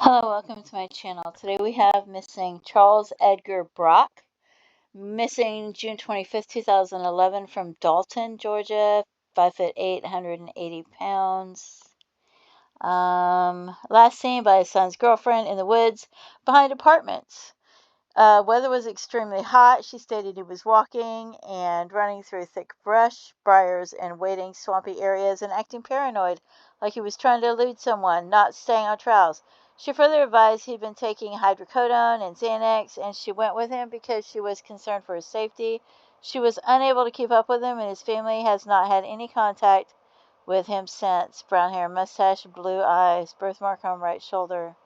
Hello, welcome to my channel. Today we have missing Charles Edgar Brock, missing June 25th, 2011 from Dalton, Georgia, 5'8", 180 pounds. Last seen by his son's girlfriend in the woods behind apartments. Weather was extremely hot. She stated he was walking and running through thick brush, briars, and wading swampy areas and acting paranoid, like he was trying to elude someone, not staying on trails. She further advised he'd been taking hydrocodone and Xanax, and she went with him because she was concerned for his safety. She was unable to keep up with him, and his family has not had any contact with him since. Brown hair, mustache, blue eyes, birthmark on right shoulder.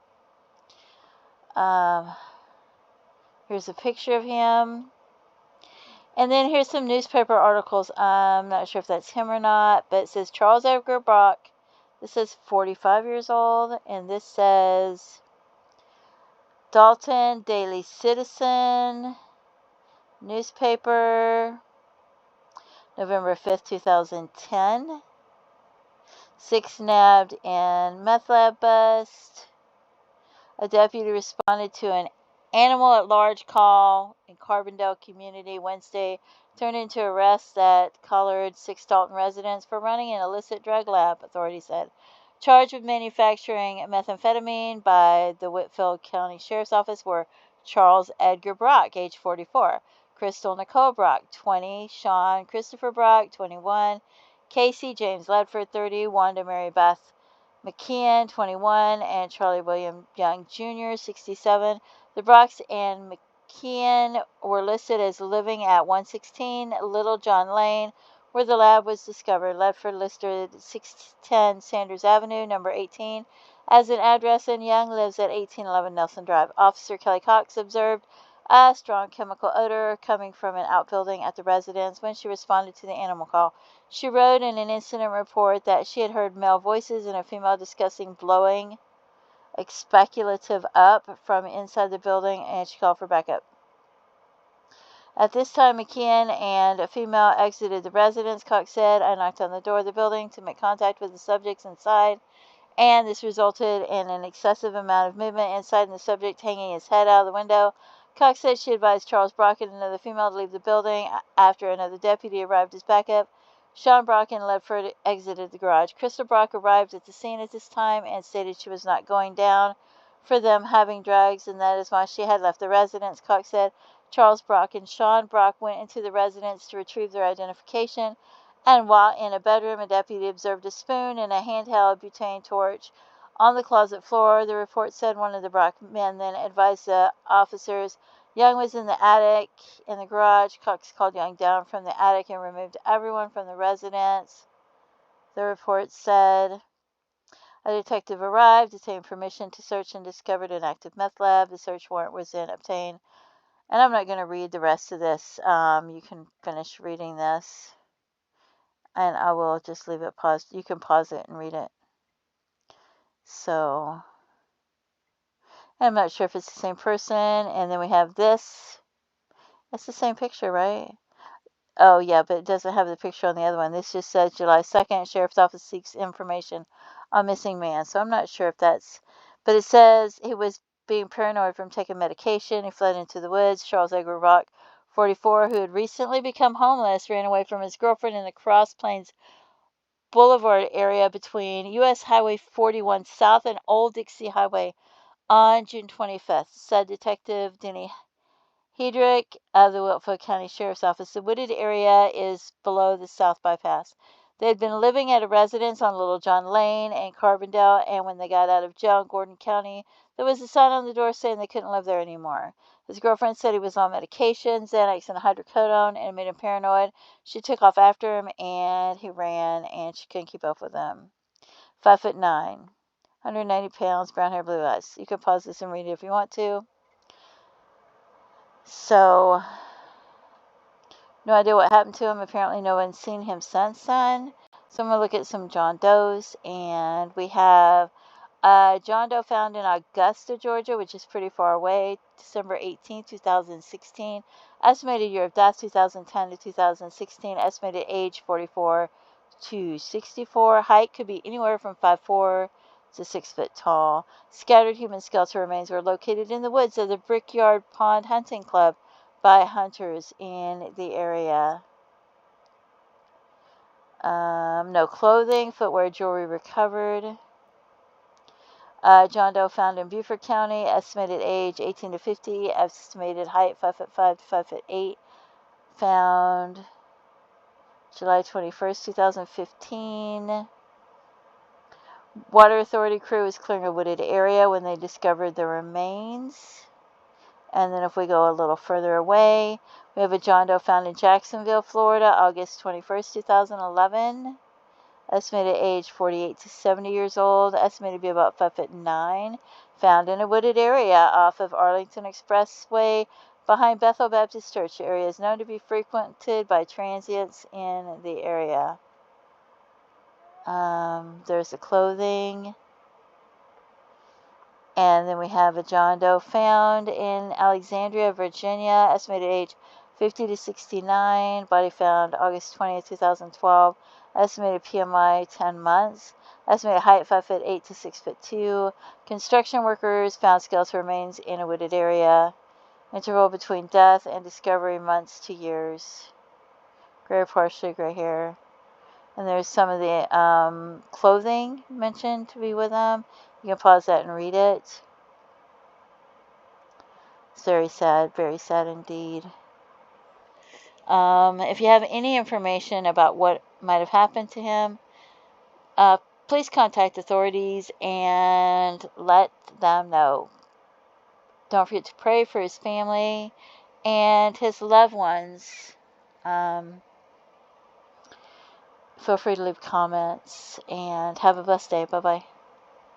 Here's a picture of him. And then here's some newspaper articles. I'm not sure if that's him or not, but it says Charles Edgar Brock. This says 45 years old. And this says Dalton Daily Citizen newspaper, November 5th, 2010. 6 nabbed in meth lab bust. A deputy responded to an animal at large call in Carbondale community Wednesday turned into arrests that collared 6 Dalton residents for running an illicit drug lab, authorities said. Charged with manufacturing methamphetamine by the Whitfield County Sheriff's Office were Charles Edgar Brock, age 44, Crystal Nicole Brock, 20, Sean Christopher Brock, 21, Casey James Ledford, 30, Wanda Mary Beth McKeon, 21, and Charlie William Young Jr., 67. The Brocks and McKeon were listed as living at 116 Little John Lane, where the lab was discovered. Ledford listed 610 Sanders Avenue, number 18, as an address, and Young lives at 1811 Nelson Drive. Officer Kelly Cox observed a strong chemical odor coming from an outbuilding at the residence when she responded to the animal call. She wrote in an incident report that she had heard male voices and a female discussing blowing expeculative up from inside the building, and she called for backup. At this time, McKeon and a female exited the residence, Cox said. I knocked on the door of the building to make contact with the subjects inside, and this resulted in an excessive amount of movement inside and the subject hanging his head out of the window. Cox said she advised Charles Brock and another female to leave the building after another deputy arrived as backup. Sean Brock and Ledford exited the garage. Crystal Brock arrived at the scene at this time and stated she was not going down for them having drugs, and that is why she had left the residence. Cox said Charles Brock and Sean Brock went into the residence to retrieve their identification, and while in a bedroom, a deputy observed a spoon and a handheld butane torch on the closet floor. The report said one of the Brock men then advised the officers Young was in the attic in the garage. Cox called Young down from the attic and removed everyone from the residence. The report said a detective arrived, obtained permission to search, and discovered an active meth lab. The search warrant was then obtained. And I'm not going to read the rest of this. You can finish reading this. And I will just leave it paused. You can pause it and read it. So, I'm not sure if it's the same person. And then we have this. It's the same picture, right? Oh, yeah, but it doesn't have the picture on the other one. This just says July 2nd, Sheriff's Office seeks information on missing man. So I'm not sure if that's... But it says he was being paranoid from taking medication. He fled into the woods. Charles Edgar Brock, 44, who had recently become homeless, ran away from his girlfriend in the Cross Plains Boulevard area between U.S. Highway 41 South and Old Dixie Highway on June 25th, said Detective Denny Hedrick of the Whitfield County Sheriff's Office. The wooded area is below the South Bypass. They had been living at a residence on Little John Lane in Carbondale, and when they got out of jail in Gordon County, there was a sign on the door saying they couldn't live there anymore. His girlfriend said he was on medication, Xanax and hydrocodone, and it made him paranoid. She took off after him, and he ran, and she couldn't keep up with him. 5'9", 190 pounds, brown hair, blue eyes. You can pause this and read it if you want to. So, no idea what happened to him. Apparently no one's seen him since then. So I'm going to look at some John Does. And we have John Doe found in Augusta, Georgia, which is pretty far away. December 18, 2016. Estimated year of death, 2010 to 2016. Estimated age, 44 to 64. Height could be anywhere from 5'4" to 6 foot tall. Scattered human skeletal remains were located in the woods of the Brickyard Pond Hunting Club by hunters in the area. No clothing, footwear, jewelry recovered. John Doe found in Beaufort County, estimated age 18 to 50, estimated height 5'5" to 5'8". Found July 21st, 2015. Water Authority crew was clearing a wooded area when they discovered the remains. And then if we go a little further away, we have a John Doe found in Jacksonville, Florida, August 21st, 2011. Estimated age 48 to 70 years old, estimated to be about 5'9", found in a wooded area off of Arlington Expressway behind Bethel Baptist Church. The area is known to be frequented by transients in the area. There's the clothing. And then we have a John Doe found in Alexandria, Virginia, estimated age 50 to 69, body found August 20th, 2012. Estimated PMI 10 months. Estimated height 5'8" to 6'2". Construction workers found skeletal remains in a wooded area. Interval between death and discovery months to years. Gray, partially gray hair. And there's some of the clothing mentioned to be with them. You can pause that and read it. It's very sad indeed. If you have any information about what might have happened to him, please contact authorities and let them know. Don't forget to pray for his family and his loved ones. Feel free to leave comments and have a blessed day. Bye-bye.